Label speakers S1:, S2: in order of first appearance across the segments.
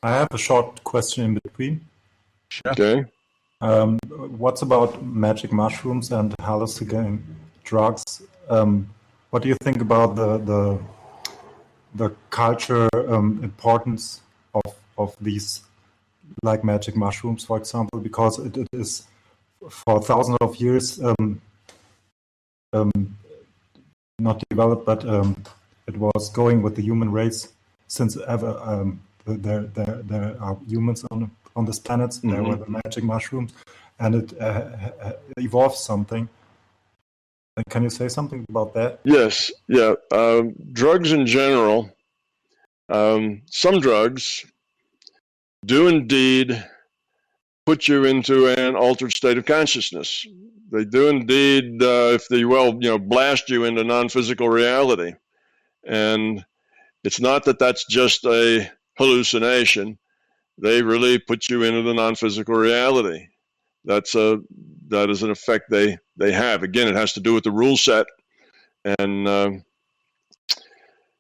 S1: I have a short question in between.
S2: Sure. Okay.
S1: What's about magic mushrooms and hallucinogen drugs? What do you think about the culture importance of these, like magic mushrooms, for example, because it is for thousands of years not developed, but it was going with the human race since ever. There are humans on this planet. Mm-hmm. There were the magic mushrooms, and it evolved something. Can you say something about that?
S2: Yes. Yeah. Drugs in general, some drugs do indeed put you into an altered state of consciousness. They do indeed, if they will, blast you into non-physical reality. And it's not that that's just a hallucination. They really put you into the non-physical reality. That is an effect they have. Again, it has to do with the rule set, and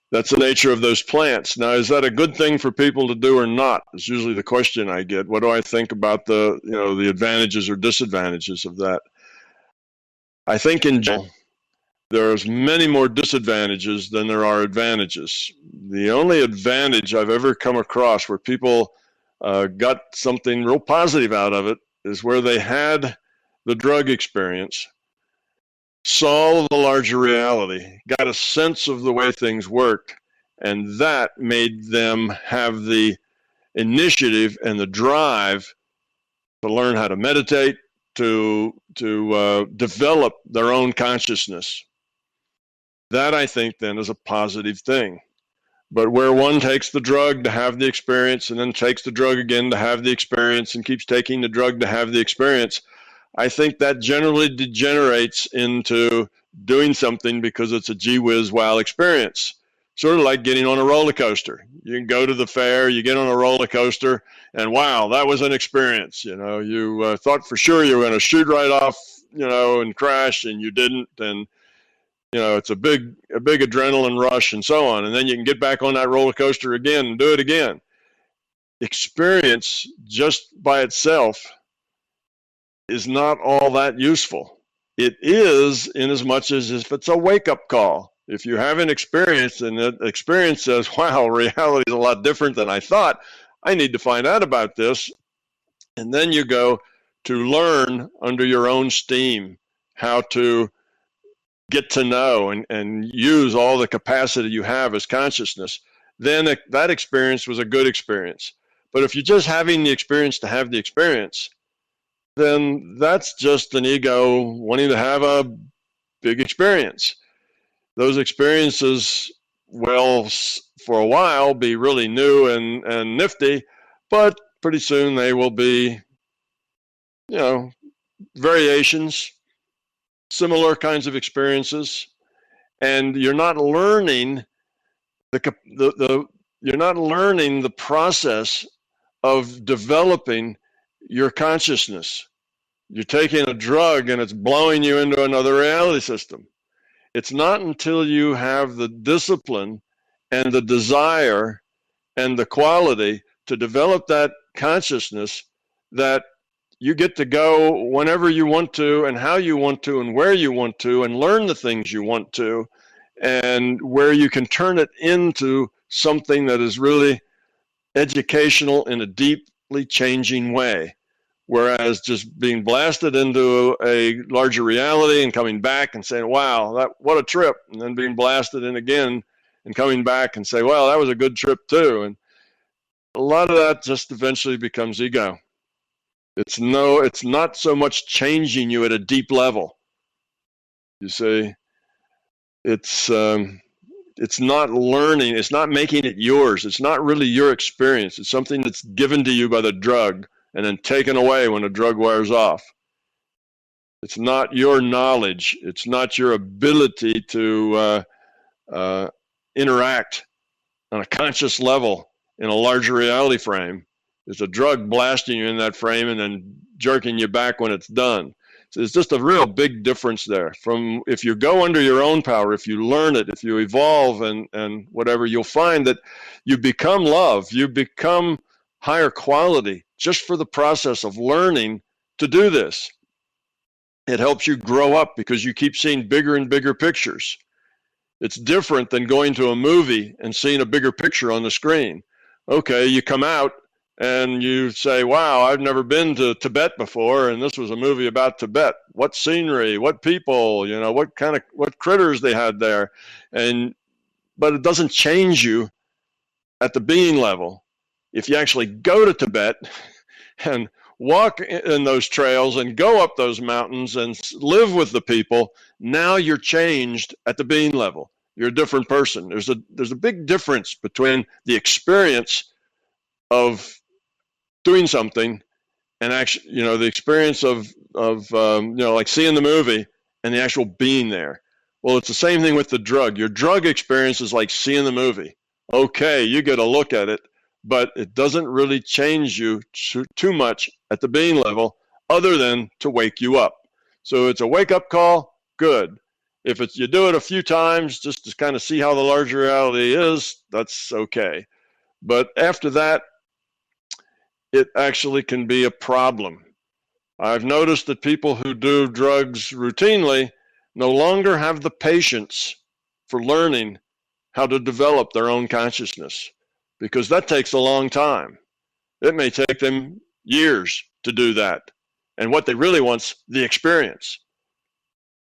S2: that's the nature of those plants. Now, is that a good thing for people to do or not? It's usually the question I get. What do I think about the advantages or disadvantages of that? I think in general, there's many more disadvantages than there are advantages. The only advantage I've ever come across where people got something real positive out of it is where they had the drug experience, saw the larger reality, got a sense of the way things worked, and that made them have the initiative and the drive to learn how to meditate, to develop their own consciousness. That, I think, then is a positive thing. But where one takes the drug to have the experience and then takes the drug again to have the experience and keeps taking the drug to have the experience, I think that generally degenerates into doing something because it's a gee whiz wow experience. Sort of like getting on a roller coaster. You can go to the fair, you get on a roller coaster, and wow, that was an experience. You thought for sure you were going to shoot right off, and crash, and you didn't. And it's a big adrenaline rush and so on. And then you can get back on that roller coaster again and do it again. Experience just by itself is not all that useful. It is in as much as if it's a wake-up call. If you have an experience and that experience says, wow, reality is a lot different than I thought, I need to find out about this. And then you go to learn under your own steam how to get to know and use all the capacity you have as consciousness, then that experience was a good experience. But if you're just having the experience to have the experience, then that's just an ego wanting to have a big experience. Those experiences will, for a while, be really new and nifty, but pretty soon they will be, variations, similar kinds of experiences, and you're not learning you're not learning the process of developing your consciousness. You're taking a drug and it's blowing you into another reality system. It's not until you have the discipline and the desire and the quality to develop that consciousness that you get to go whenever you want to and how you want to and where you want to and learn the things you want to, and where you can turn it into something that is really educational in a deeply changing way. Whereas just being blasted into a larger reality and coming back and saying, wow, what a trip, and then being blasted in again and coming back and say, well, that was a good trip too. And a lot of that just eventually becomes ego. It's not so much changing you at a deep level. You see, it's not learning, it's not making it yours. It's not really your experience. It's something that's given to you by the drug and then taken away when the drug wears off. It's not your knowledge. It's not your ability to interact on a conscious level in a larger reality frame. It's a drug blasting you in that frame and then jerking you back when it's done. So it's just a real big difference there. From if you go under your own power, if you learn it, if you evolve and whatever, you'll find that you become love. You become higher quality just for the process of learning to do this. It helps you grow up because you keep seeing bigger and bigger pictures. It's different than going to a movie and seeing a bigger picture on the screen. Okay, you come out and you say, wow, I've never been to Tibet before, and this was a movie about Tibet. What scenery, what people, you know, what critters they had there. But it doesn't change you at the being level. If you actually go to Tibet and walk in those trails and go up those mountains and live with the people, now you're changed at the being level. You're a different person. There's a big difference between the experience of doing something and actually, you know, the experience of you know, like seeing the movie and the actual being there. Well, it's the same thing with the drug. Your drug experience is like seeing the movie. Okay, you get a look at it, but it doesn't really change you too much at the being level other than to wake you up. So it's a wake-up call, good. If you do it a few times just to kind of see how the larger reality is, that's okay. But after that, it actually can be a problem. I've noticed that people who do drugs routinely no longer have the patience for learning how to develop their own consciousness, because that takes a long time. It may take them years to do that. And what they really want's the experience,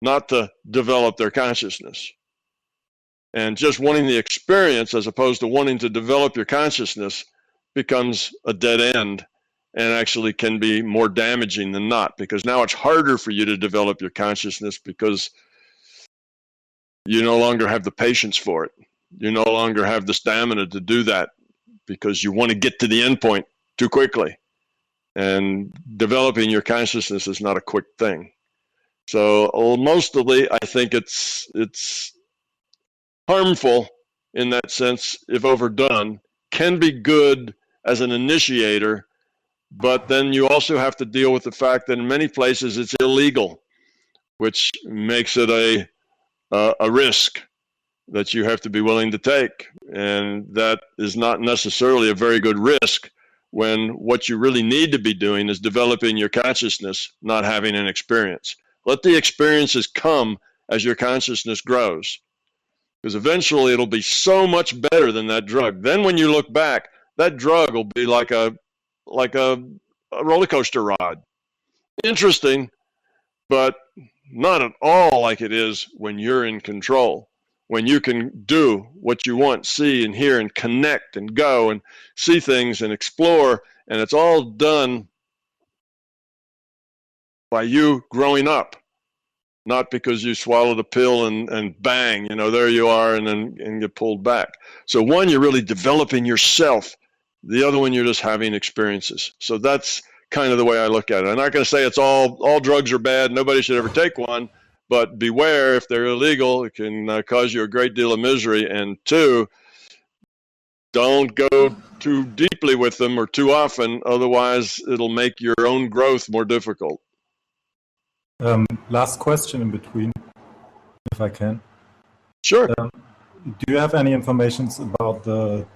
S2: not to develop their consciousness. And just wanting the experience as opposed to wanting to develop your consciousness becomes a dead end and actually can be more damaging than not, because now it's harder for you to develop your consciousness because you no longer have the patience for it. You no longer have the stamina to do that because you want to get to the end point too quickly. And developing your consciousness is not a quick thing. So mostly I think it's harmful in that sense if overdone. Can be good as an initiator, but then you also have to deal with the fact that in many places it's illegal, which makes it a risk that you have to be willing to take. And that is not necessarily a very good risk when what you really need to be doing is developing your consciousness, not having an experience. Let the experiences come as your consciousness grows, because eventually it'll be so much better than that drug. Then when you look back, that drug will be like a roller coaster ride. Interesting, but not at all like it is when you're in control, when you can do what you want, see and hear and connect and go and see things and explore, and it's all done by you growing up, not because you swallowed a pill and bang, you know, there you are, and then get pulled back. So one, you're really developing yourself. The other one, you're just having experiences. So that's kind of the way I look at it. I'm not going to say it's all drugs are bad, nobody should ever take one, but beware, if they're illegal, it can cause you a great deal of misery. And two, don't go too deeply with them or too often, otherwise it'll make your own growth more difficult.
S1: Last question in between, if I can.
S2: Sure.
S1: Do you have any information about the,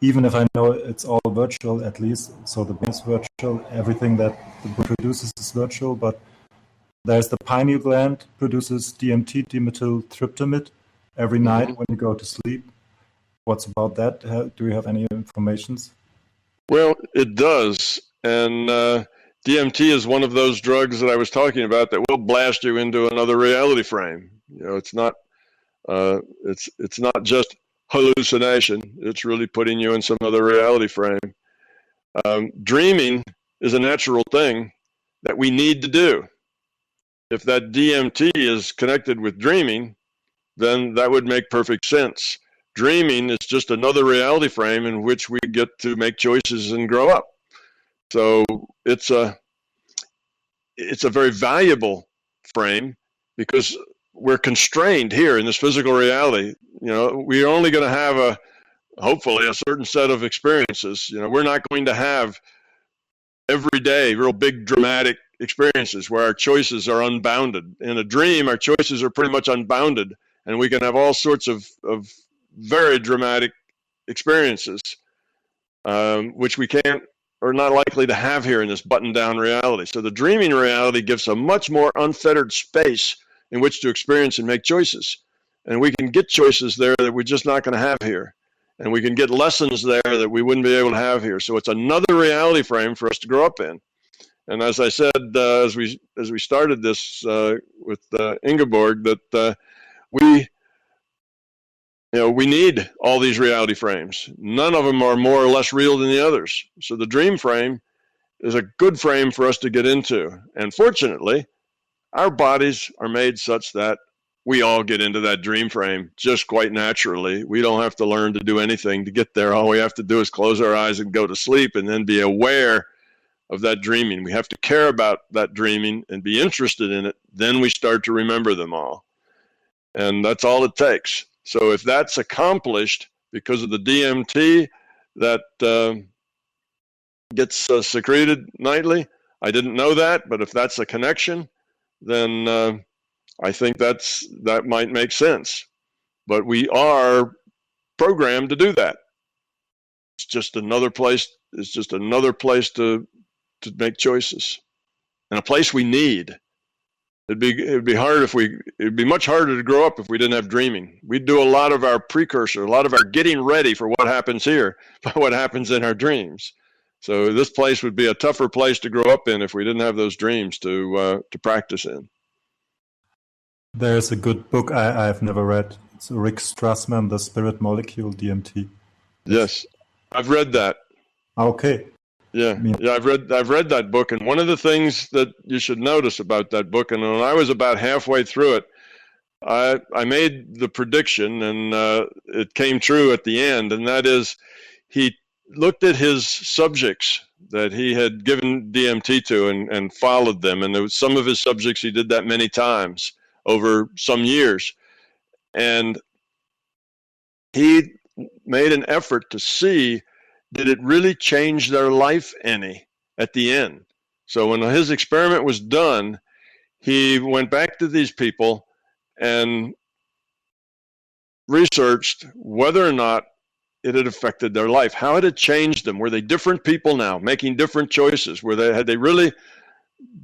S1: even if I know it's all virtual at least, so the brain is virtual, everything that the brain produces is virtual, but there's the pineal gland produces DMT, dimethyltryptamide, every night when you go to sleep. What's about that? Do you have any information?
S2: Well, it does. And DMT is one of those drugs that I was talking about that will blast you into another reality frame. You know, it's not just hallucination. It's really putting you in some other reality frame. Dreaming is a natural thing that we need to do. If that DMT is connected with dreaming, then that would make perfect sense. Dreaming is just another reality frame in which we get to make choices and grow up. So it's a very valuable frame because we're constrained here in this physical reality. You know, we're only going to have hopefully a certain set of experiences. You know, we're not going to have every day real big dramatic experiences where our choices are unbounded. In a dream, our choices are pretty much unbounded, and we can have all sorts of very dramatic experiences. which we can't or not likely to have here in this buttoned-down reality. So the dreaming reality gives a much more unfettered space in which to experience and make choices. And we can get choices there that we're just not going to have here. And we can get lessons there that we wouldn't be able to have here. So it's another reality frame for us to grow up in. And as I said, as we started this with Ingeborg, that we need all these reality frames. None of them are more or less real than the others. So the dream frame is a good frame for us to get into. And fortunately, our bodies are made such that we all get into that dream frame just quite naturally. We don't have to learn to do anything to get there. All we have to do is close our eyes and go to sleep and then be aware of that dreaming. We have to care about that dreaming and be interested in it. Then we start to remember them all. And that's all it takes. So if that's accomplished because of the DMT that gets secreted nightly, I didn't know that, but if that's a connection, then I think that might make sense. But we are programmed to do that. It's just another place. It's just another place to make choices, and a place we need. It'd be much harder to grow up if we didn't have dreaming. We'd do a lot of our precursor, a lot of our getting ready for what happens here by what happens in our dreams. So this place would be a tougher place to grow up in if we didn't have those dreams to practice in.
S1: There's a good book I've never read. It's Rick Strassman, The Spirit Molecule, DMT.
S2: Yes, I've read that.
S1: Okay.
S2: Yeah, I've read that book, and one of the things that you should notice about that book, and when I was about halfway through it, I made the prediction, and it came true at the end, and that is he looked at his subjects that he had given DMT to and followed them, and there was some of his subjects he did that many times over some years, and he made an effort to see, did it really change their life any at the end? So when his experiment was done, he went back to these people and researched whether or not it had affected their life. How had it changed them? Were they different people now, making different choices? Had they really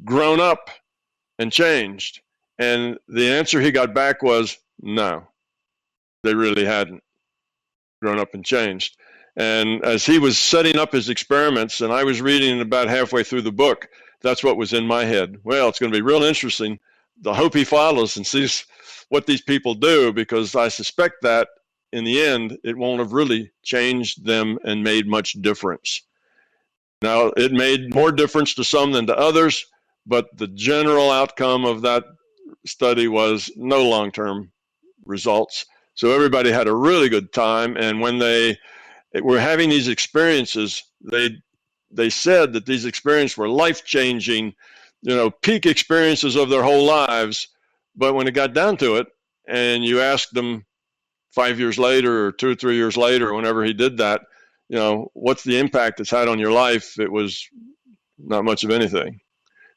S2: grown up and changed? And the answer he got back was no, they really hadn't grown up and changed. And as he was setting up his experiments, and I was reading about halfway through the book, that's what was in my head. Well, it's going to be real interesting. I hope he follows and sees what these people do, because I suspect that in the end, it won't have really changed them and made much difference. Now, it made more difference to some than to others, but the general outcome of that study was no long-term results. So everybody had a really good time, and when they were having these experiences, they said that these experiences were life-changing, peak experiences of their whole lives. But when it got down to it, and you asked them 5 years later or 2 or 3 years later, whenever he did that, what's the impact it's had on your life? It was not much of anything.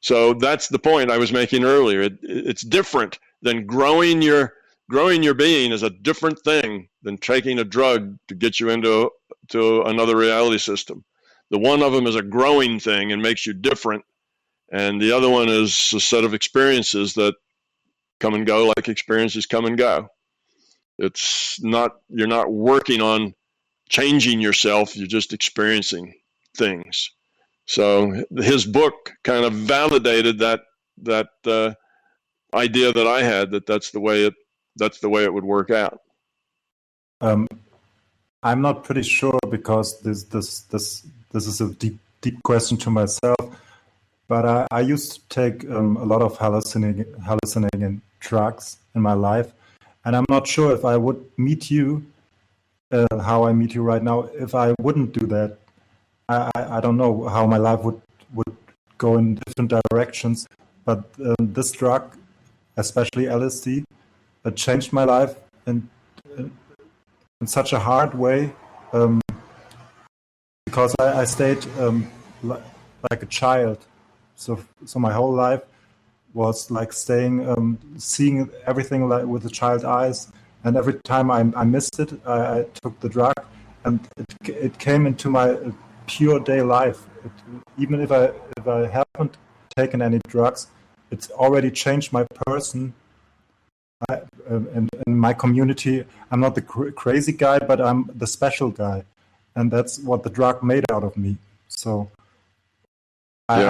S2: So that's the point I was making earlier. It's different than growing your being is a different thing than taking a drug to get you into another reality system. The one of them is a growing thing and makes you different, and the other one is a set of experiences that come and go like experiences come and go. You're not working on changing yourself, you're just experiencing things. So his book kind of validated that idea that I had, that's the way it would work out.
S1: I'm not pretty sure, because this is a deep question to myself. But I used to take a lot of hallucinating drugs in my life, and I'm not sure if I would meet you how I meet you right now if I wouldn't do that. I don't know how my life would go in different directions, but this drug, especially LSD, changed my life in such a hard way, because I stayed like a child. So my whole life was like seeing everything like with the child eyes, and every time I missed it, I took the drug, and it it came into my pure day life. Even if I haven't taken any drugs, it's already changed my person. And in my community, I'm not the crazy guy, but I'm the special guy, and that's what the drug made out of me. So you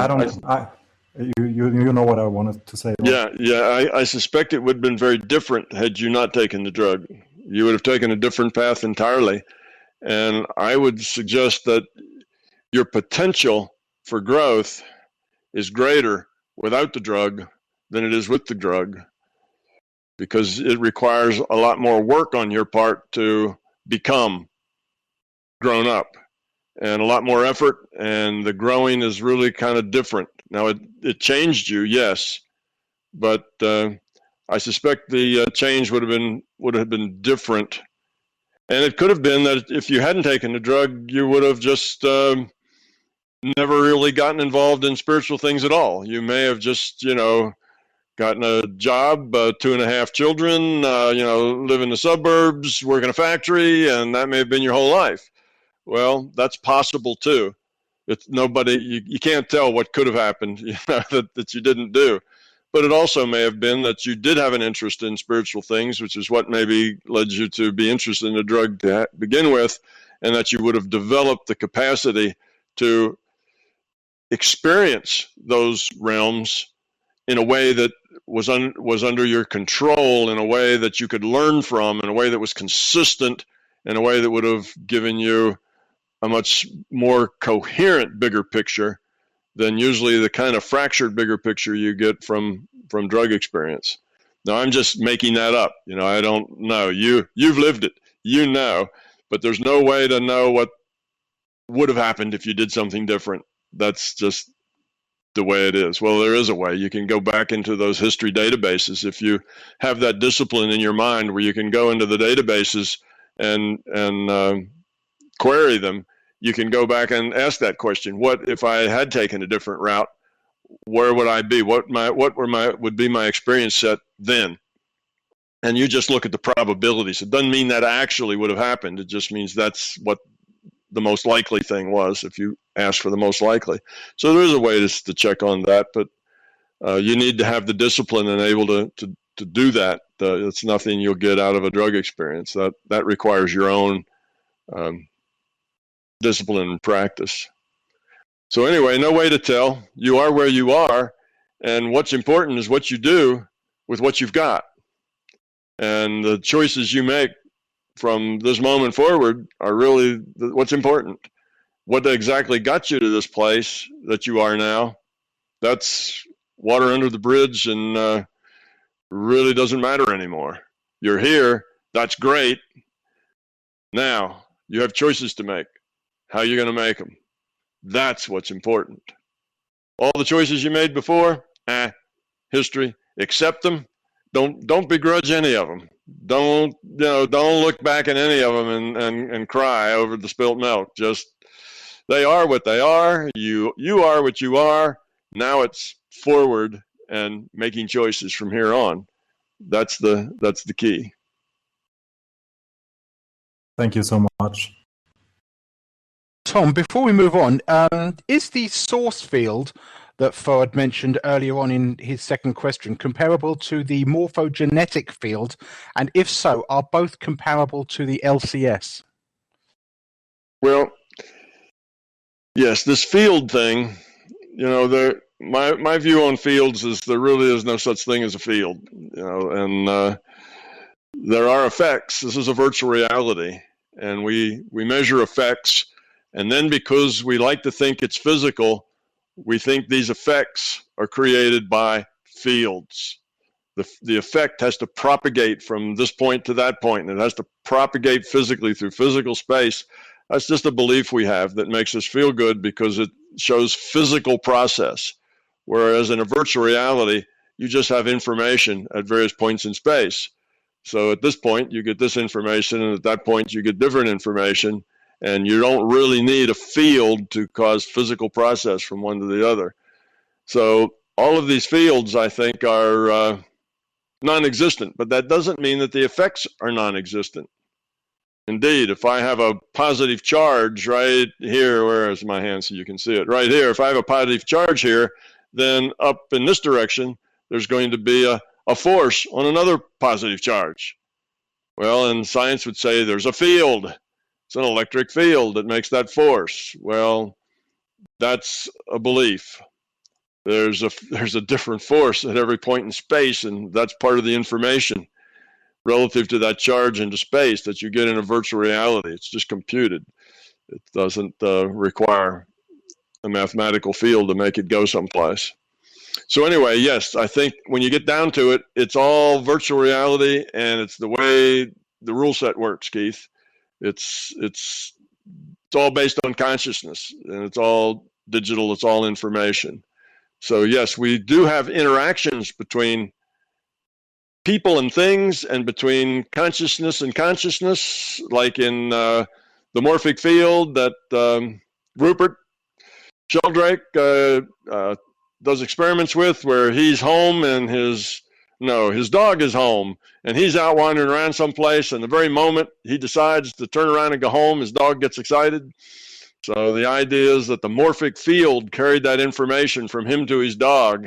S1: know what I wanted to say.
S2: I suspect it would have been very different had you not taken the drug. You would have taken a different path entirely, and I would suggest that your potential for growth is greater without the drug than it is with the drug, because it requires a lot more work on your part to become grown up, and a lot more effort, and the growing is really kind of different. Now, it changed you, yes, but I suspect the change would have been different. And it could have been that if you hadn't taken the drug, you would have just never really gotten involved in spiritual things at all. You may have just, gotten a job, 2.5 children, live in the suburbs, work in a factory, and that may have been your whole life. Well, that's possible too. It's you can't tell what could have happened, that you didn't do. But it also may have been that you did have an interest in spiritual things, which is what maybe led you to be interested in the drug to begin with, and that you would have developed the capacity to experience those realms in a way that was under your control, in a way that you could learn from, in a way that was consistent, in a way that would have given you a much more coherent bigger picture than usually the kind of fractured bigger picture you get from drug experience. Now, I'm just making that up. I don't know. You've lived it, but there's no way to know what would have happened if you did something different. That's just the way it is. Well, there is a way. You can go back into those history databases. If you have that discipline in your mind where you can go into the databases and query them, you can go back and ask that question. What if I had taken a different route? Where would I be? What would be my experience set then? And you just look at the probabilities. It doesn't mean that actually would have happened. It just means that's what the most likely thing was, if you ask for the most likely. So there is a way to check on that, but you need to have the discipline and able to do that. It's nothing you'll get out of a drug experience. That requires your own discipline and practice. So anyway, no way to tell. You are where you are, and what's important is what you do with what you've got. And the choices you make from this moment forward are really what's important. What exactly got you to this place that you are now, that's water under the bridge, and really doesn't matter anymore. You're here, that's great. Now, you have choices to make. How are you going to make them? That's what's important. All the choices you made before, history, accept them. Don't begrudge any of them. Don't look back at any of them and cry over the spilt milk. Just, they are what they are. You are what you are. Now it's forward and making choices from here on. That's the key.
S1: Thank you so much.
S3: Tom, before we move on, is the source field that Fouad mentioned earlier on in his second question comparable to the morphogenetic field? And if so, are both comparable to the LCS?
S2: Well, yes, this field thing, my view on fields is there really is no such thing as a field, and there are effects. This is a virtual reality, and we measure effects, and then because we like to think it's physical, we think these effects are created by fields. The effect has to propagate from this point to that point, and it has to propagate physically through physical space. That's just a belief we have that makes us feel good because it shows physical process. Whereas in a virtual reality, you just have information at various points in space. So at this point, you get this information, and at that point, you get different information. And you don't really need a field to cause physical process from one to the other. So all of these fields, I think, are non-existent, but that doesn't mean that the effects are non-existent. Indeed, if I have a positive charge right here, where is my hand so you can see it? Right here. If I have a positive charge here, then up in this direction, there's going to be a force on another positive charge. Well, and science would say there's a field. It's an electric field that makes that force. Well, that's a belief. There's a different force at every point in space, and that's part of the information relative to that charge into space that you get in a virtual reality. It's just computed. It doesn't require a mathematical field to make it go someplace. So anyway, yes, I think when you get down to it, it's all virtual reality, and it's the way the rule set works, Keith. It's all based on consciousness, and it's all digital, it's all information. So yes, we do have interactions between people and things, and between consciousness and consciousness, like in the morphic field that Rupert Sheldrake does experiments with, where he's home and his dog is home, and he's out wandering around someplace, and the very moment he decides to turn around and go home, his dog gets excited. So the idea is that the morphic field carried that information from him to his dog.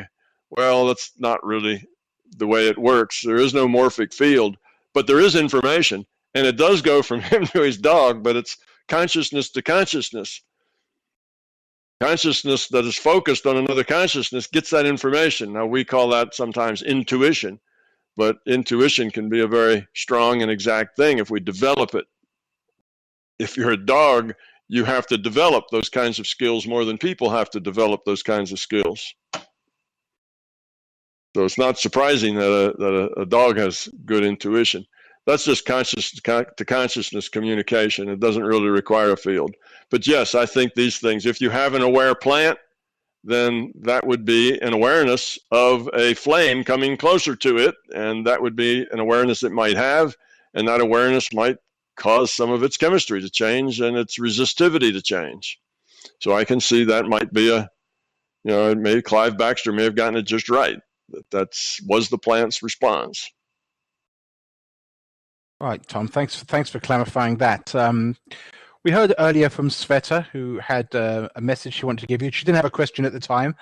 S2: Well, that's not really the way it works. There is no morphic field, but there is information, and it does go from him to his dog, but it's consciousness to consciousness. Consciousness that is focused on another consciousness gets that information. Now, we call that sometimes intuition, but intuition can be a very strong and exact thing if we develop it. If you're a dog, you have to develop those kinds of skills more than people have to develop those kinds of skills. So it's not surprising that a dog has good intuition. That's just conscious to consciousness communication. It doesn't really require a field. But yes, I think these things, if you have an aware plant, then that would be an awareness of a flame coming closer to it, and that would be an awareness it might have, and that awareness might cause some of its chemistry to change and its resistivity to change. So I can see that might be maybe Clive Baxter may have gotten it just right. That was the plant's response.
S3: All right, Tom, thanks for clarifying that. We heard earlier from Sveta, who had a message she wanted to give you. She didn't have a question at the time,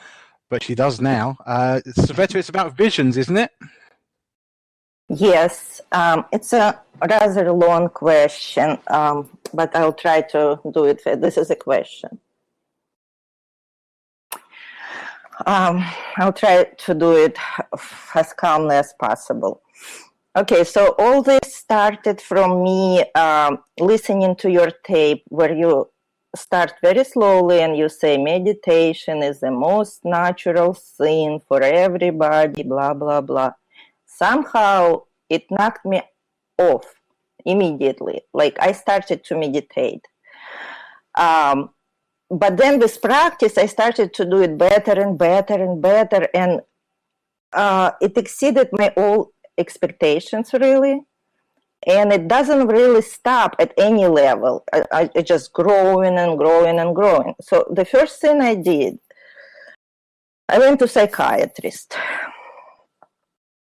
S3: but she does now. Sveta, it's about visions, isn't it?
S4: Yes, it's a rather long question, but I'll try to do it. This is a question. I'll try to do it as calmly as possible. Okay, so all this started from me listening to your tape, where you start very slowly and you say meditation is the most natural thing for everybody, blah, blah, blah. Somehow it knocked me off immediately. Like I started to meditate. But then with practice, I started to do it better and better and better. And it exceeded my own expectations, really. And it doesn't really stop at any level. It's just growing and growing and growing. So the first thing I did, I went to psychiatrist.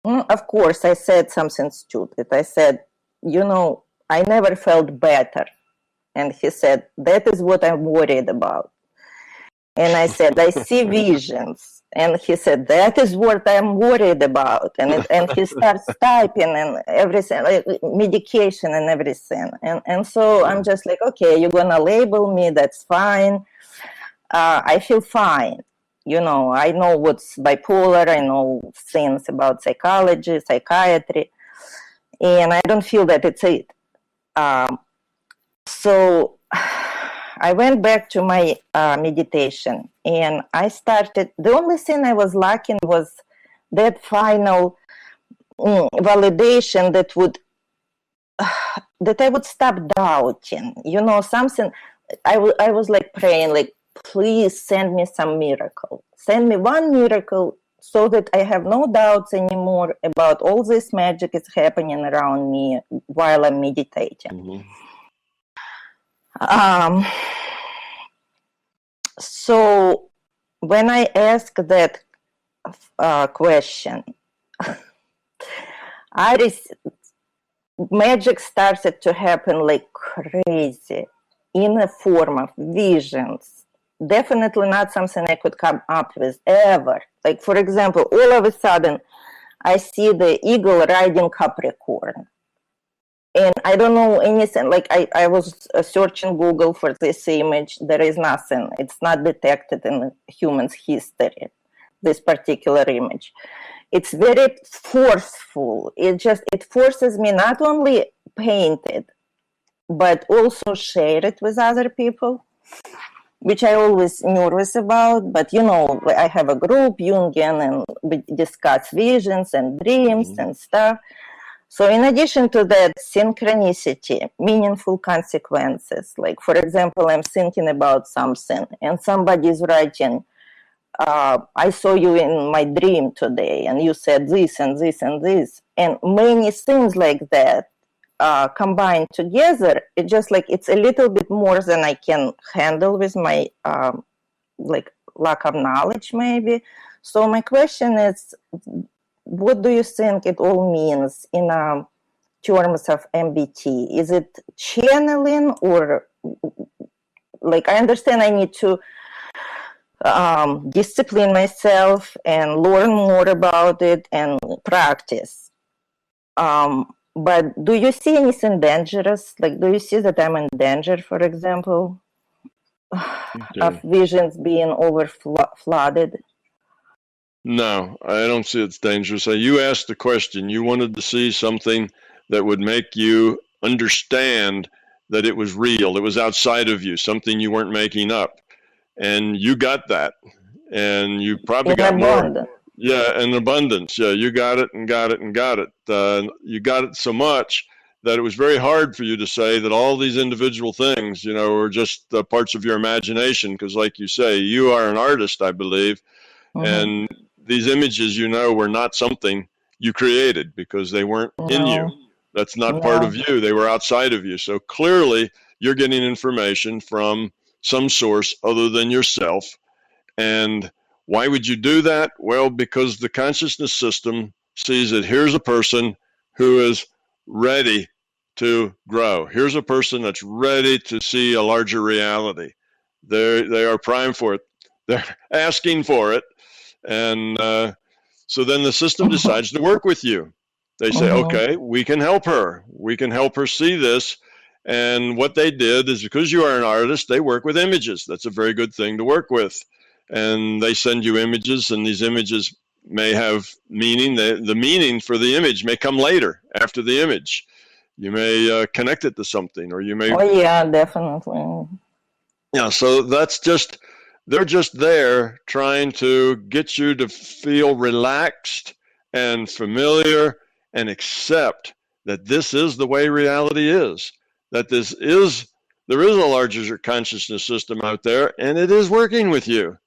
S4: Of course, I said something stupid. I said, I never felt better. And he said, that is what I'm worried about. And I said, I see visions. And he said, that is what I'm worried about. And he starts typing and everything, like medication and everything. And so I'm just like, okay, you're going to label me, that's fine. I feel fine. I know what's bipolar. I know things about psychology, psychiatry. And I don't feel that it's it. So I went back to my meditation, and I started. The only thing I was lacking was that final validation that I would stop doubting. Something. I was like praying, like, please send me some miracle. Send me one miracle so that I have no doubts anymore about all this magic is happening around me while I'm meditating. Mm-hmm. So when I asked that question, magic started to happen like crazy in the form of visions. Definitely not something I could come up with ever. Like, for example, all of a sudden, I see the eagle riding Capricorn. And I don't know anything. Like, I was searching Google for this image. There is nothing. It's not detected in humans' history, this particular image. It's very forceful. It forces me not only paint it, but also share it with other people, which I always nervous about. But, you know, I have a group, Jungian, and we discuss visions and dreams and stuff. So in addition to that, synchronicity, meaningful consequences. Like, for example, I'm thinking about something and somebody's writing, I saw you in my dream today and you said this and this and this. And many things like that combined together, it's a little bit more than I can handle with my like lack of knowledge maybe. So my question is, what do you think it all means in terms of MBT? Is it channeling, or like, I understand I need to discipline myself and learn more about it and practice. But do you see anything dangerous? Like, do you see that I'm in danger, for example, of visions being flooded?
S2: No, I don't see it's dangerous. You asked the question. You wanted to see something that would make you understand that it was real. It was outside of you, something you weren't making up. And you got that. And you probably got more. Yeah, in abundance. Yeah, you got it and got it and got it. You got it so much that it was very hard for you to say that all these individual things, you know, were just parts of your imagination. Because like you say, you are an artist, I believe. And these images, you know, were not something you created because they weren't in you. That's not part of you. They were outside of you. So clearly you're getting information from some source other than yourself. And why would you do that? Well, because the consciousness system sees that here's a person who is ready to grow. Here's a person that's ready to see a larger reality. They are primed for it. They're asking for it. And so then the system decides to work with you. They say, okay, we can help her. We can help her see this. And what they did is, because you are an artist, they work with images. That's a very good thing to work with. And they send you images, and these images may have meaning. The meaning for the image may come later, after the image. You may connect it to something, or you may...
S4: Oh, yeah, definitely.
S2: Yeah, so that's just... They're just there trying to get you to feel relaxed and familiar and accept that this is the way reality is, that there is a larger consciousness system out there, and it is working with you,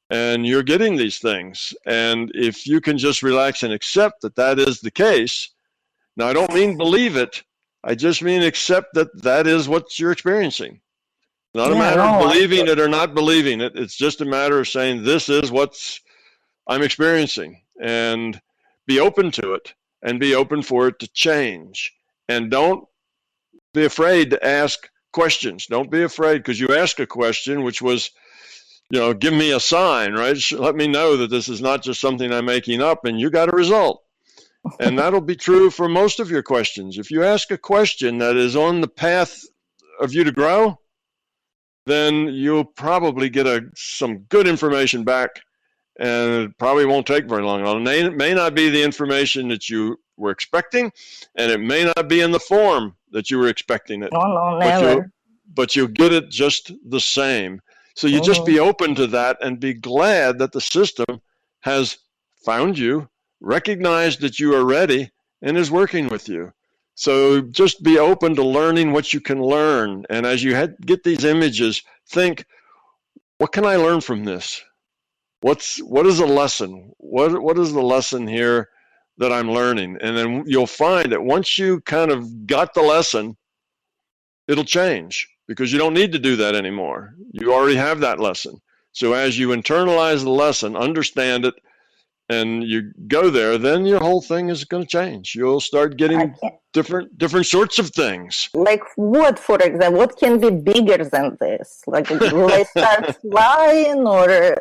S2: and you're getting these things. And if you can just relax and accept that that is the case, now I don't mean believe it, I just mean accept that that is what you're experiencing. Not a matter of believing it or not believing it. It's just a matter of saying, this is what I'm experiencing, and be open to it, and be open for it to change. And don't be afraid to ask questions. Don't be afraid, because you ask a question, which was, you know, give me a sign, right? Let me know that this is not just something I'm making up, and you got a result. And that'll be true for most of your questions. If you ask a question that is on the path of you to grow, then you'll probably get some good information back, and it probably won't take very long. It may not be the information that you were expecting, and it may not be in the form that you were expecting it.
S4: No, never.
S2: But you'll get it just the same. So you just be open to that, and be glad that the system has found you, recognized that you are ready, and is working with you. So just be open to learning what you can learn. And as you get these images, think, what can I learn from this? What is the lesson? What is the lesson here that I'm learning? And then you'll find that once you kind of got the lesson, it'll change, because you don't need to do that anymore. You already have that lesson. So as you internalize the lesson, understand it, and you go there, then your whole thing is going to change. You'll start getting different sorts of things.
S4: Like what, for example? What can be bigger than this? Like, will I start flying, or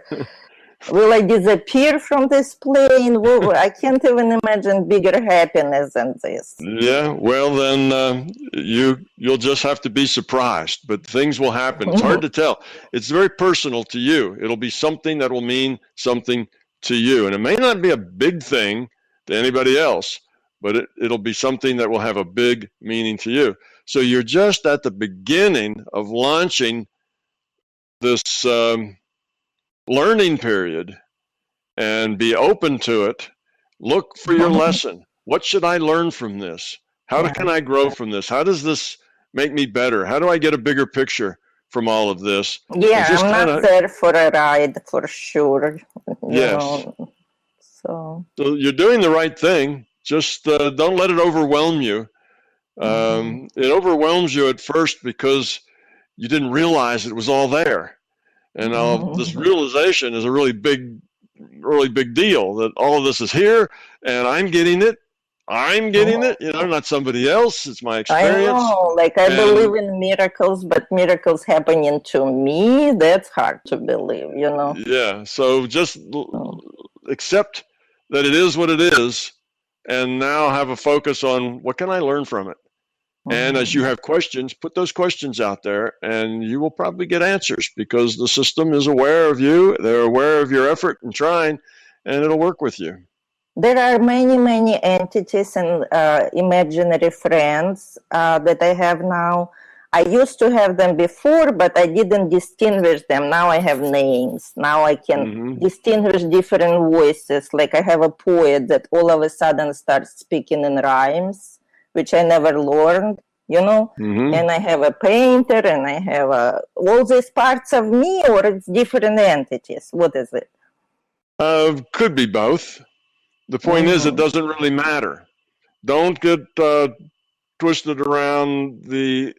S4: will I disappear from this plane? I can't even imagine bigger happiness than this.
S2: Yeah, well then you'll just have to be surprised, but things will happen. It's hard to tell. It's very personal to you. It'll be something that will mean something to you, and it may not be a big thing to anybody else, but it'll be something that will have a big meaning to you. So you're just at the beginning of launching this learning period, and be open to it. Look for your lesson. What should I learn from this? How can I grow from this? How does this make me better? How do I get a bigger picture from all of this?
S4: Yeah, I'm not there for a ride, for sure.
S2: Yes.
S4: So
S2: you're doing the right thing. Just don't let it overwhelm you. It overwhelms you at first because you didn't realize it was all there. And this realization is a really big deal, that all of this is here and I'm getting it. Not somebody else. It's my experience.
S4: I know, like I believe in miracles, but miracles happening to me, that's hard to believe,
S2: Yeah, so just accept that it is what it is, and now have a focus on what can I learn from it. And as you have questions, put those questions out there, and you will probably get answers, because the system is aware of you. They're aware of your effort and trying, and it'll work with you.
S4: There are many, many entities and imaginary friends that I have now. I used to have them before, but I didn't distinguish them. Now I have names. Now I can distinguish different voices. Like I have a poet that all of a sudden starts speaking in rhymes, which I never learned, and I have a painter, and I have all these parts of me, or it's different entities. What is it?
S2: Could be both. The point is, it doesn't really matter. Don't get twisted around the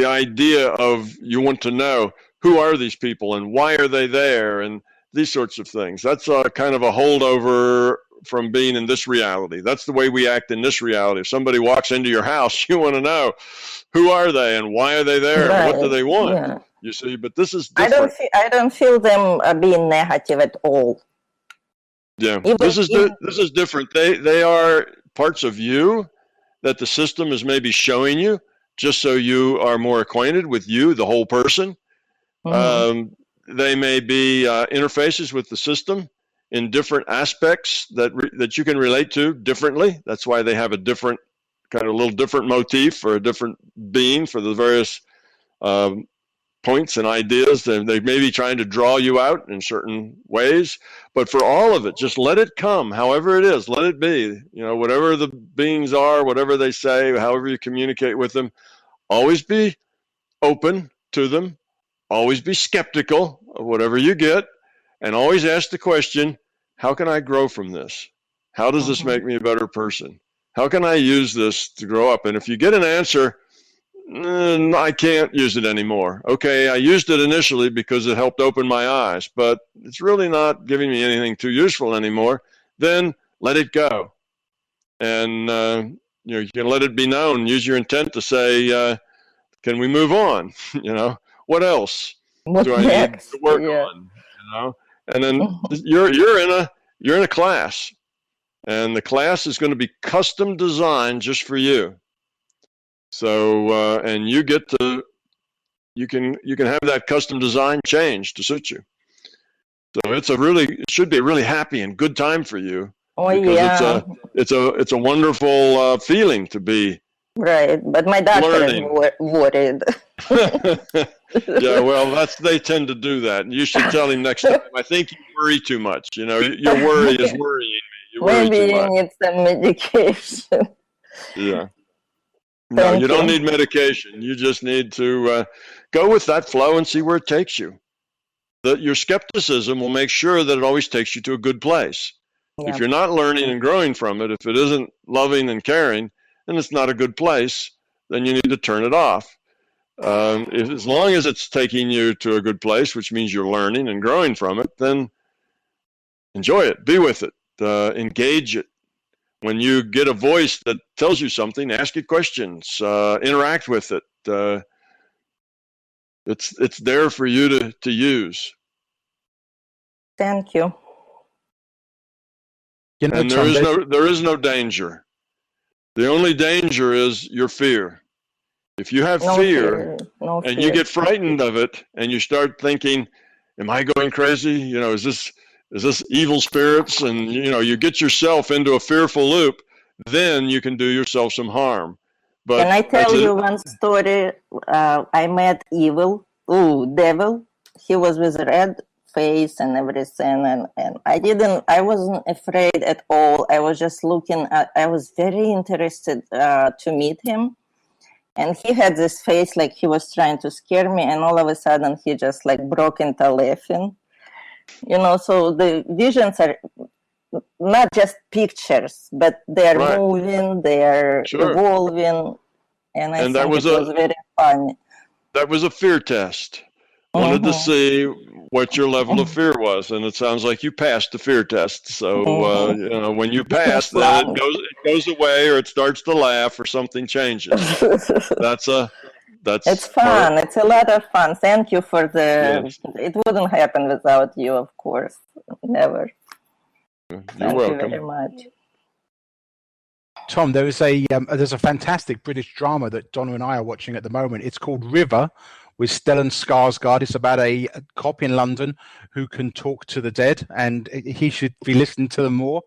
S2: idea of, you want to know, who are these people and why are they there, and these sorts of things. That's kind of a holdover from being in this reality. That's the way we act in this reality. If somebody walks into your house, you want to know, who are they and why are they there? Right. What do they want? Yeah. You see, but this is different.
S4: I don't feel them being negative at all.
S2: Yeah, this is different. They are parts of you that the system is maybe showing you, just so you are more acquainted with you, the whole person. They may be interfaces with the system in different aspects that you can relate to differently. That's why they have a different, kind of a little different motif, or a different being for the various points and ideas. They may be trying to draw you out in certain ways, but for all of it, just let it come, however it is, let it be, whatever the beings are, whatever they say, however you communicate with them, always be open to them, always be skeptical of whatever you get, and always ask the question, how can I grow from this? How does this make me a better person? How can I use this to grow up? And if you get an answer, I can't use it anymore. Okay, I used it initially because it helped open my eyes, but it's really not giving me anything too useful anymore. Then let it go. And you can let it be known. Use your intent to say, can we move on? What else do I need to work on? And then you're in a class, and the class is going to be custom designed just for you. So, and you get to, you can have that custom design changed to suit you. So it should be a really happy and good time for you.
S4: Oh yeah.
S2: It's a wonderful feeling to be.
S4: Right, but my doctor is worried.
S2: Yeah, well, they tend to do that. You should tell him next time. I think you worry too much. Your worry is worrying me. You worry
S4: Maybe
S2: too much.
S4: you need some medication.
S2: Yeah. No, you don't need medication. You just need to go with that flow and see where it takes you. Your skepticism will make sure that it always takes you to a good place. Yeah. If you're not learning and growing from it, if it isn't loving and caring, and it's not a good place, then you need to turn it off. As long as it's taking you to a good place, which means you're learning and growing from it, then enjoy it, be with it, engage it. When you get a voice that tells you something, ask it questions, interact with it. It's there for you to use.
S4: Thank you.
S3: You know,
S2: And
S3: Tom,
S2: there is no danger. The only danger is your fear. If you have fear, and you get frightened of it, and you start thinking, "Am I going crazy? You know, is this evil spirits?" And you get yourself into a fearful loop. Then you can do yourself some harm. But
S4: can I tell you one story? I met devil. He was with red face and everything, and I wasn't afraid at all. I was just looking at, I was very interested to meet him, and he had this face like he was trying to scare me, and all of a sudden he just like broke into laughing. So the visions are not just pictures, but they're moving, they're evolving, and I think it was very fun.
S2: That was a fear test. Wanted to see what your level of fear was, and it sounds like you passed the fear test. So when you pass, then it goes away, or it starts to laugh, or something changes.
S4: It's fun. It's a lot of fun. Thank you for It wouldn't happen without you, of course. Never.
S2: You're welcome.
S4: Thank you very much.
S3: Tom, there's a fantastic British drama that Donna and I are watching at the moment. It's called River, with Stellan Skarsgård. It's about a cop in London who can talk to the dead, and he should be listening to them more.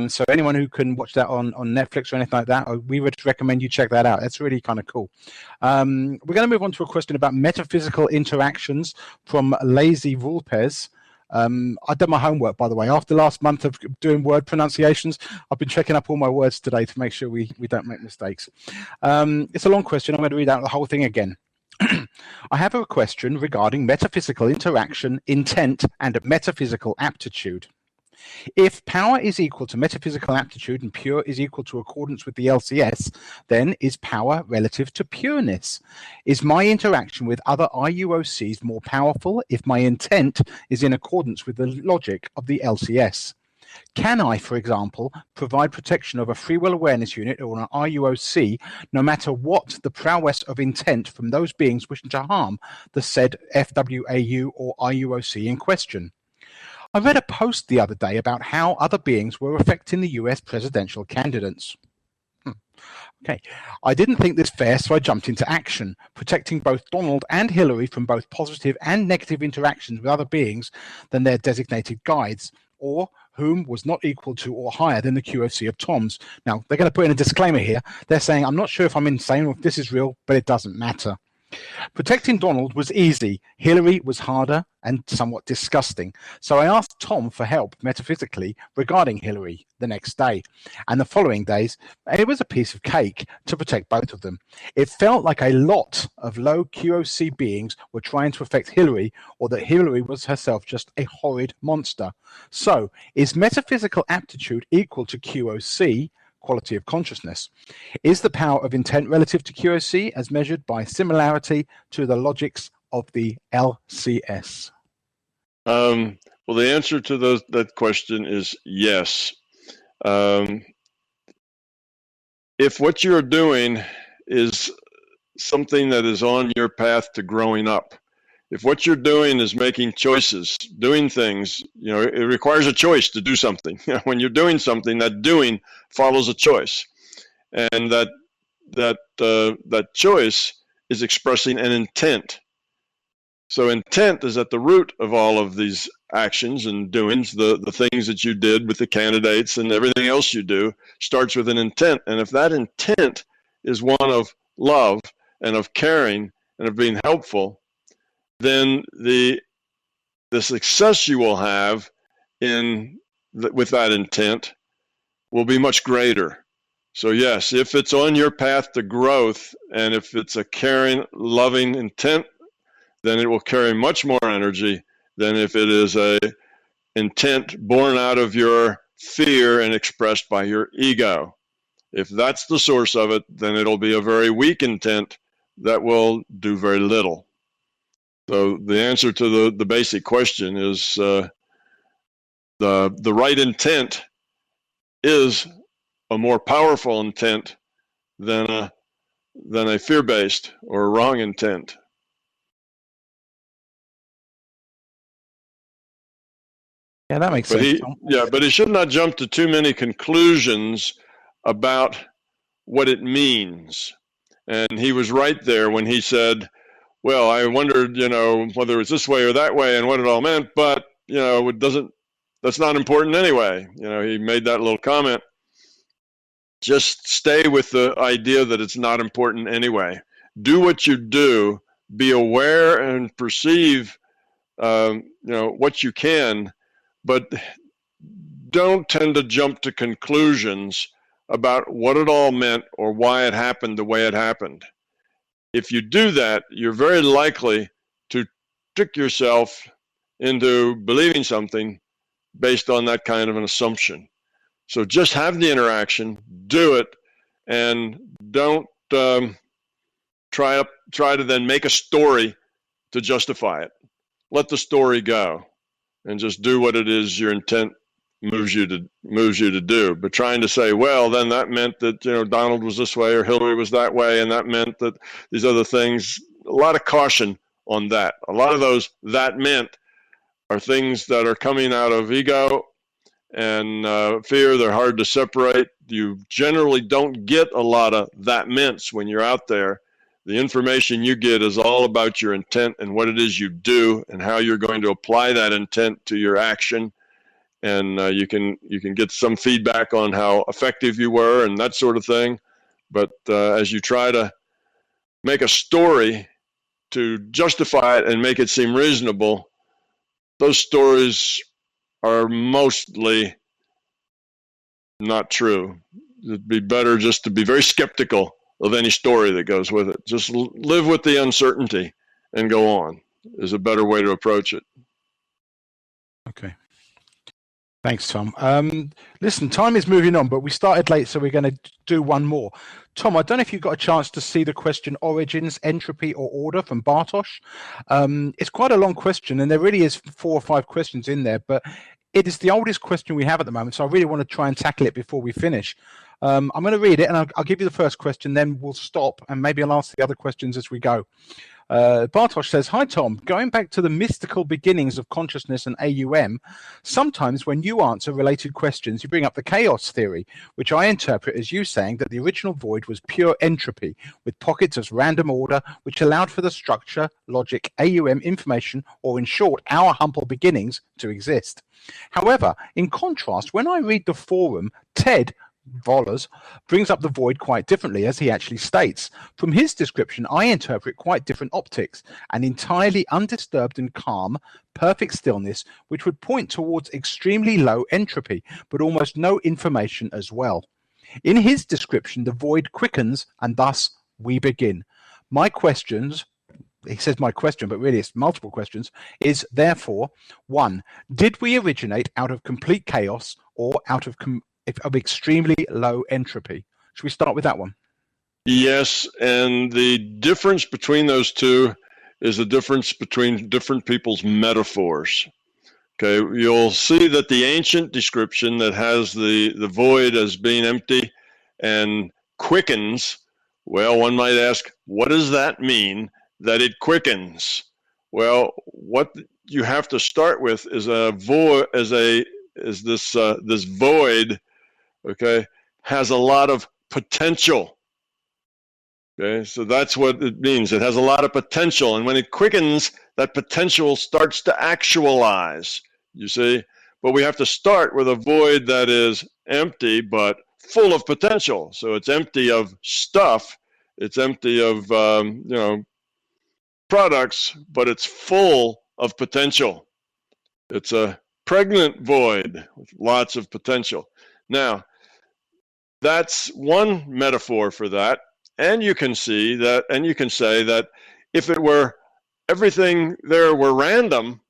S3: So anyone who can watch that on Netflix or anything like that, we would recommend you check that out. That's really kind of cool. We're going to move on to a question about metaphysical interactions from Lazy Vulpes. I did my homework, by the way. After last month of doing word pronunciations, I've been checking up all my words today to make sure we don't make mistakes. It's a long question. I'm going to read out the whole thing again. I have a question regarding metaphysical interaction, intent, and metaphysical aptitude. If power is equal to metaphysical aptitude and pure is equal to accordance with the LCS, then is power relative to pureness? Is my interaction with other IUOCs more powerful if my intent is in accordance with the logic of the LCS? Can I, for example, provide protection of a free will awareness unit or an IUOC, no matter what the prowess of intent from those beings wishing to harm the said FWAU or IUOC in question? I read a post the other day about how other beings were affecting the US presidential candidates. Okay, I didn't think this fair, so I jumped into action, protecting both Donald and Hillary from both positive and negative interactions with other beings than their designated guides, or whom was not equal to or higher than the QOC of Tom's. Now, they're going to put in a disclaimer here. They're saying, I'm not sure if I'm insane or if this is real, but it doesn't matter. Protecting Donald was easy. Hillary was harder and somewhat disgusting. So I asked Tom for help metaphysically regarding Hillary the next day. And the following days, it was a piece of cake to protect both of them. It felt like a lot of low QOC beings were trying to affect Hillary, or that Hillary was herself just a horrid monster. So is metaphysical aptitude equal to QOC, quality of consciousness? Is the power of intent relative to QOC as measured by similarity to the logics of the LCS?
S2: Well, the answer to that question is yes. If what you're doing is something that is on your path to growing up, if what you're doing is making choices, doing things, it requires a choice to do something. When you're doing something, that doing follows a choice, and that choice is expressing an intent. So intent is at the root of all of these actions and doings. The things that you did with the candidates and everything else you do starts with an intent. And if that intent is one of love and of caring and of being helpful, then the success you will have with that intent will be much greater. So yes, if it's on your path to growth, and if it's a caring, loving intent, then it will carry much more energy than if it is a intent born out of your fear and expressed by your ego. If that's the source of it, then it'll be a very weak intent that will do very little. So the answer to the basic question is the right intent is a more powerful intent than a fear-based or a wrong intent.
S3: Yeah, that makes sense.
S2: But he should not jump to too many conclusions about what it means. And he was right there when he said, well, I wondered, whether it was this way or that way and what it all meant, but, that's not important anyway. He made that little comment. Just stay with the idea that it's not important anyway. Do what you do, be aware and perceive, what you can, but don't tend to jump to conclusions about what it all meant or why it happened the way it happened. If you do that, you're very likely to trick yourself into believing something based on that kind of an assumption. So just have the interaction, do it, and don't try to then make a story to justify it. Let the story go, and just do what it is your intent moves you to do. But trying to say, well, then that meant that Donald was this way or Hillary was that way, and that meant that these other things. A lot of caution on that. A lot of those "that meant" are things that are coming out of ego and fear. They're hard to separate. You generally don't get a lot of "that meants" when you're out there. The information you get is all about your intent and what it is you do and how you're going to apply that intent to your action. And you can get some feedback on how effective you were and that sort of thing. But as you try to make a story to justify it and make it seem reasonable, those stories are mostly not true. It'd be better just to be very skeptical of any story that goes with it. Just live with the uncertainty and go on is a better way to approach it.
S3: Okay. Thanks, Tom. Listen, time is moving on, but we started late, so we're going to do one more. Tom, I don't know if you got a chance to see the question origins, entropy, or order from Bartosz. It's quite a long question, and there really is 4 or 5 questions in there, but it is the oldest question we have at the moment, so I really want to try and tackle it before we finish. I'm going to read it, and I'll give you the first question, then we'll stop, and maybe I'll ask the other questions as we go. Bartosz says, hi, Tom. Going back to the mystical beginnings of consciousness and AUM, sometimes when you answer related questions, you bring up the chaos theory, which I interpret as you saying that the original void was pure entropy, with pockets as random order, which allowed for the structure, logic, AUM information, or in short, our humble beginnings to exist. However, in contrast, when I read the forum, Ted Vollers brings up the void quite differently, as he actually states. From his description, I interpret quite different optics, an entirely undisturbed and calm, perfect stillness, which would point towards extremely low entropy, but almost no information as well. In his description, the void quickens, and thus we begin. My questions, he says my question, but really it's multiple questions, is therefore, 1, did we originate out of complete chaos or out of extremely low entropy? Should we start with that one?
S2: Yes, and the difference between those two is the difference between different people's metaphors. Okay, you'll see that the ancient description that has the void as being empty and quickens, well, one might ask, what does that mean that it quickens? Well, what you have to start with is this void, okay, has a lot of potential. Okay, so that's what it means. It has a lot of potential, and when it quickens, that potential starts to actualize, you see. But we have to start with a void that is empty but full of potential. So it's empty of stuff, it's empty of products, but it's full of potential. It's a pregnant void with lots of potential. Now, that's one metaphor for that. And you can see that, and you can say that if it were everything there were random,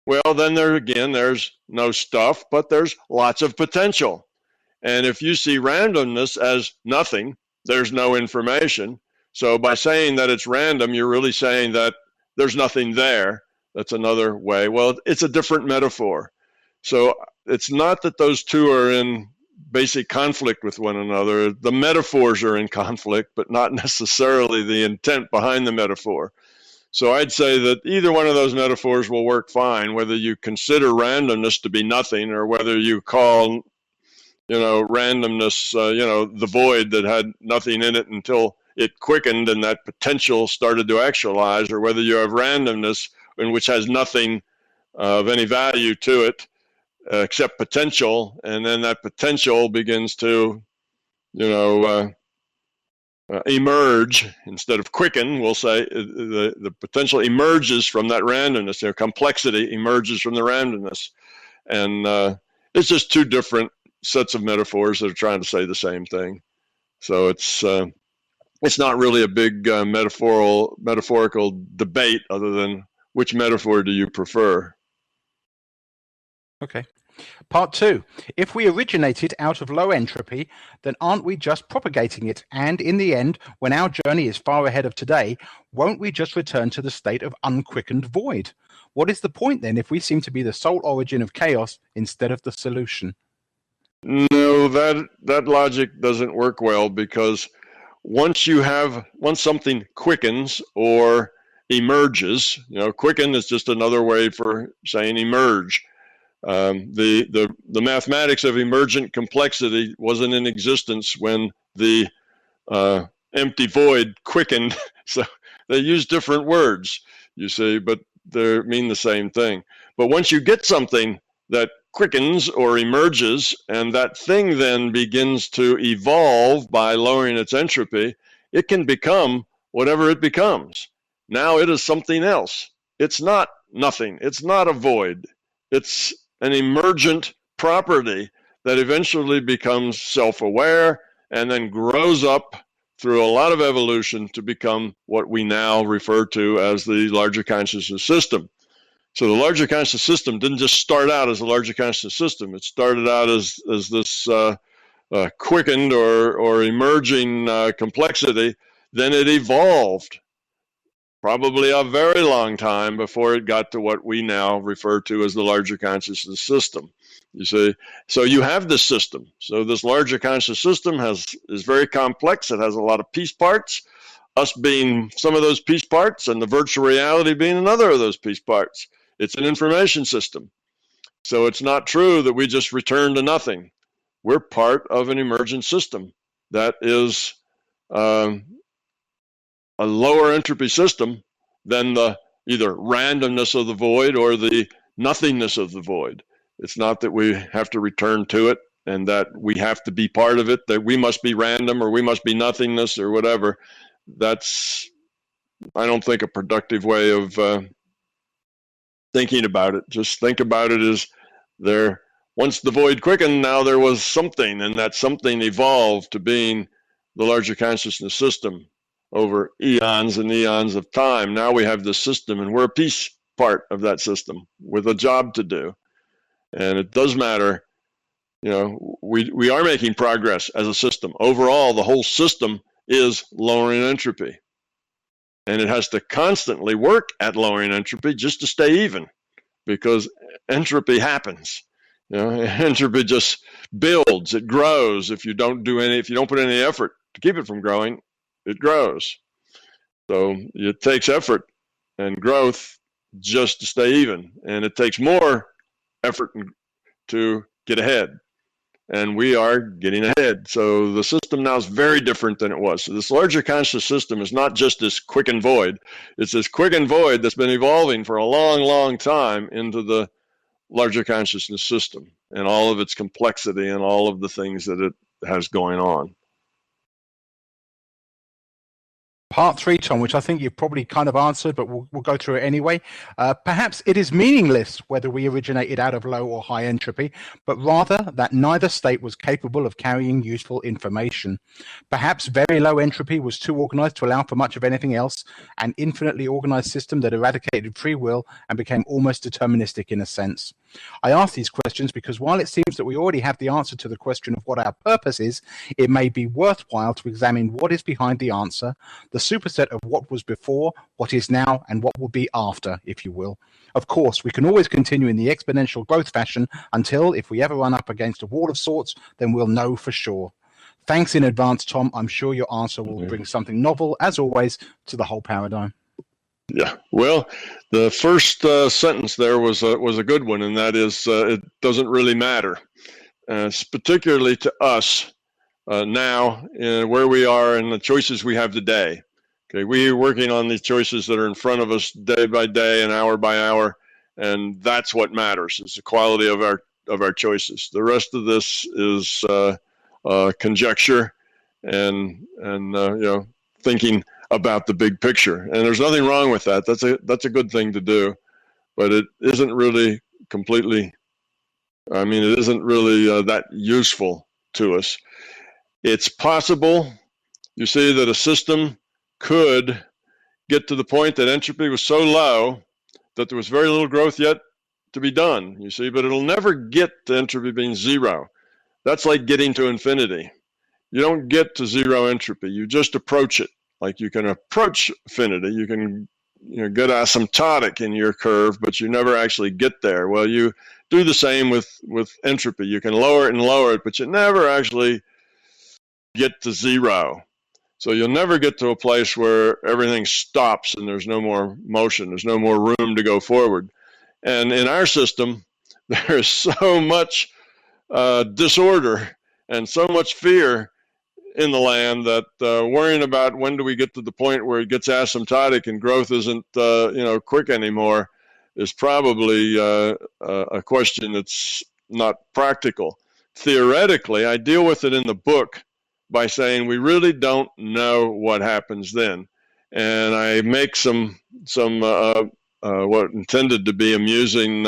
S2: well, then there's no stuff, but there's lots of potential. And if you see randomness as nothing, there's no information. So by saying that it's random, you're really saying that there's nothing there. That's another way. Well, it's a different metaphor. So it's not that those two are in basic conflict with one another. The metaphors are in conflict, but not necessarily the intent behind the metaphor. So I'd say that either one of those metaphors will work fine, whether you consider randomness to be nothing or whether you call, randomness, the void that had nothing in it until it quickened and that potential started to actualize, or whether you have randomness in which has nothing of any value to it except potential, and then that potential begins to, emerge instead of quicken. We'll say the potential emerges from that randomness. Complexity emerges from the randomness, and it's just two different sets of metaphors that are trying to say the same thing. So it's not really a big metaphorical debate, other than which metaphor do you prefer.
S3: Okay. Part 2. If we originated out of low entropy, then aren't we just propagating it? And in the end, when our journey is far ahead of today, won't we just return to the state of unquickened void? What is the point then if we seem to be the sole origin of chaos instead of the solution?
S2: No, that logic doesn't work well, because once something quickens or emerges, quicken is just another way for saying emerge. The mathematics of emergent complexity wasn't in existence when the empty void quickened. So they use different words, you see, but they mean the same thing. But once you get something that quickens or emerges, and that thing then begins to evolve by lowering its entropy, it can become whatever it becomes. Now it is something else. It's not nothing. It's not a void. It's an emergent property that eventually becomes self-aware and then grows up through a lot of evolution to become what we now refer to as the larger consciousness system. So the larger consciousness system didn't just start out as a larger consciousness system. It started out as this quickened or emerging complexity. Then it evolved probably a very long time before it got to what we now refer to as the larger consciousness system. You see, so you have this system. So this larger conscious system is very complex. It has a lot of piece parts, us being some of those piece parts, and the virtual reality being another of those piece parts. It's an information system. So it's not true that we just return to nothing. We're part of an emergent system that is a lower entropy system than the either randomness of the void or the nothingness of the void. It's not that we have to return to it and that we have to be part of it, that we must be random or we must be nothingness or whatever. That's, I don't think, a productive way of thinking about it. Just think about it as there, once the void quickened, now there was something, and that something evolved to being the larger consciousness system over eons and eons of time. Now we have this system, and we're a piece part of that system with a job to do. And it does matter, we are making progress as a system. Overall, the whole system is lowering entropy. And it has to constantly work at lowering entropy just to stay even, because entropy happens. Entropy just builds, it grows. If you don't put any effort to keep it from growing, it grows. So it takes effort and growth just to stay even. And it takes more effort to get ahead. And we are getting ahead. So the system now is very different than it was. So this larger conscious system is not just this quickened void. It's this quickened void that's been evolving for a long, long time into the larger consciousness system and all of its complexity and all of the things that it has going on.
S3: Part 3, Tom, which I think you've probably kind of answered, but we'll go through it anyway. Perhaps it is meaningless whether we originated out of low or high entropy, but rather that neither state was capable of carrying useful information. Perhaps very low entropy was too organized to allow for much of anything else, an infinitely organized system that eradicated free will and became almost deterministic in a sense. I ask these questions because while it seems that we already have the answer to the question of what our purpose is, it may be worthwhile to examine what is behind the answer, the superset of what was before, what is now, and what will be after, if you will. Of course, we can always continue in the exponential growth fashion until, if we ever run up against a wall of sorts, then we'll know for sure. Thanks in advance, Tom. I'm sure your answer will bring something novel, as always, to the whole paradigm.
S2: Yeah, well, the first sentence there was a good one, and that is, it doesn't really matter, particularly to us now, where we are and the choices we have today. Okay, we are working on these choices that are in front of us day by day and hour by hour, and that's what matters. It's the quality of our choices. The rest of this is conjecture and thinking about the big picture, and there's nothing wrong with that. That's a good thing to do, but it isn't really completely. I mean, it isn't really that useful to us. It's possible, you see, that a system could get to the point that entropy was so low that there was very little growth yet to be done. You see, but it'll never get to entropy being zero. That's like getting to infinity. You don't get to zero entropy. You just approach it. Like you can approach infinity, you can get asymptotic in your curve, but you never actually get there. Well, you do the same with entropy. You can lower it and lower it, but you never actually get to zero. So you'll never get to a place where everything stops and there's no more motion, there's no more room to go forward. And in our system, there is so much disorder and so much fear in the land that worrying about when do we get to the point where it gets asymptotic and growth isn't quick anymore is probably a question that's not practical. Theoretically, I deal with it in the book by saying we really don't know what happens then, and I make some what intended to be amusing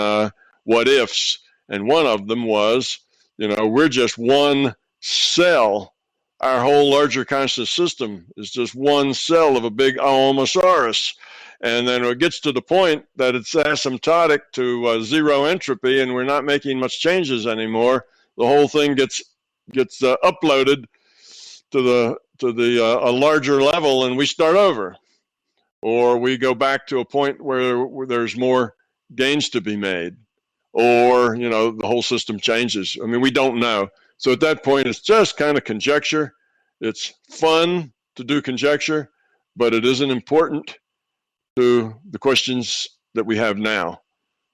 S2: what ifs, and one of them was, we're just one cell. Our whole larger conscious system is just one cell of a big Almosaurus. And then it gets to the point that it's asymptotic to zero entropy and we're not making much changes anymore. The whole thing gets uploaded to a larger level and we start over. Or we go back to a point where there's more gains to be made. Or, the whole system changes. I mean, we don't know. So at that point, it's just kind of conjecture. It's fun to do conjecture, but it isn't important to the questions that we have now.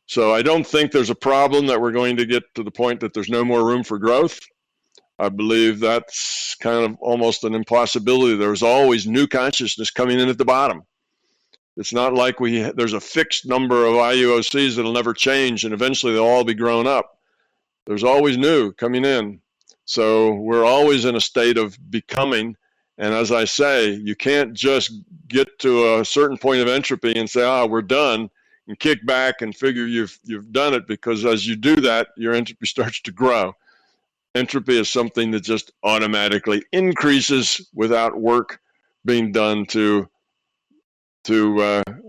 S2: So I don't think there's a problem that we're going to get to the point that there's no more room for growth. I believe that's kind of almost an impossibility. There's always new consciousness coming in at the bottom. It's not like there's a fixed number of IUOCs that'll never change and eventually they'll all be grown up. There's always new coming in. So we're always in a state of becoming. And as I say, you can't just get to a certain point of entropy and say, we're done, and kick back and figure you've done it, because as you do that, your entropy starts to grow. Entropy is something that just automatically increases without work being done to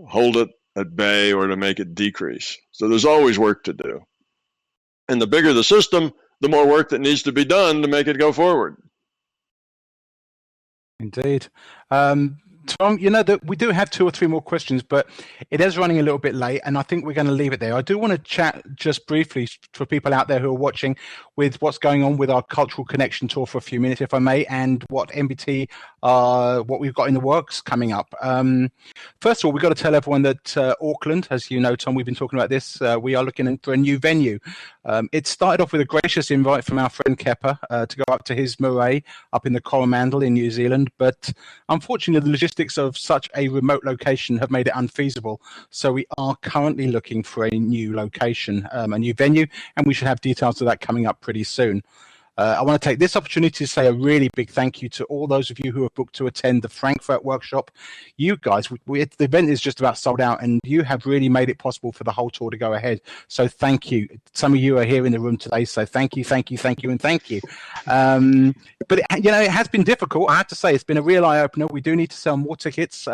S2: hold it at bay or to make it decrease. So there's always work to do. And the bigger the system, the more work that needs to be done to make it go forward.
S3: Indeed. Tom, that we do have 2 or 3 more questions, but it is running a little bit late, and I think we're going to leave it there. I do want to chat just briefly for people out there who are watching with what's going on with our Cultural Connection Tour for a few minutes, if I may, and what MBT, what we've got in the works coming up. First of all, we've got to tell everyone that Auckland, as you know, Tom, we've been talking about this, we are looking for a new venue. It started off with a gracious invite from our friend Kepper to go up to his marae up in the Coromandel in New Zealand, but unfortunately the logistics of such a remote location have made it unfeasible. So we are currently looking for a new location, a new venue, and we should have details of that coming up pretty soon. I want to take this opportunity to say a really big thank you to all those of you who have booked to attend the Frankfurt workshop. You guys, the event is just about sold out, and you have really made it possible for the whole tour to go ahead. So thank you. Some of you are here in the room today, so thank you, thank you, thank you, and thank you. But it has been difficult. I have to say, it's been a real eye opener. We do need to sell more tickets.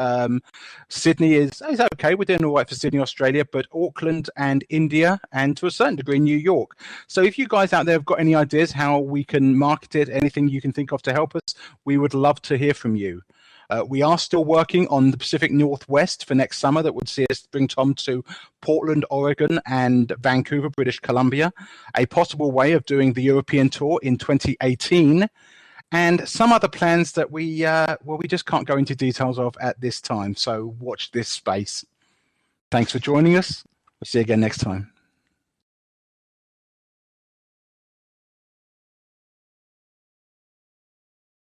S3: Sydney is okay. We're doing all right for Sydney, Australia, but Auckland and India, and to a certain degree, New York. So if you guys out there have got any ideas how we can market it, anything you can think of to help us, we would love to hear from you. We are still working on the Pacific Northwest for next summer. That would see us bring Tom to Portland, Oregon, and Vancouver, British Columbia. A possible way of doing the European tour in 2018, and some other plans that we just can't go into details of at this time. So watch this space. Thanks for joining us. We'll see you again next time.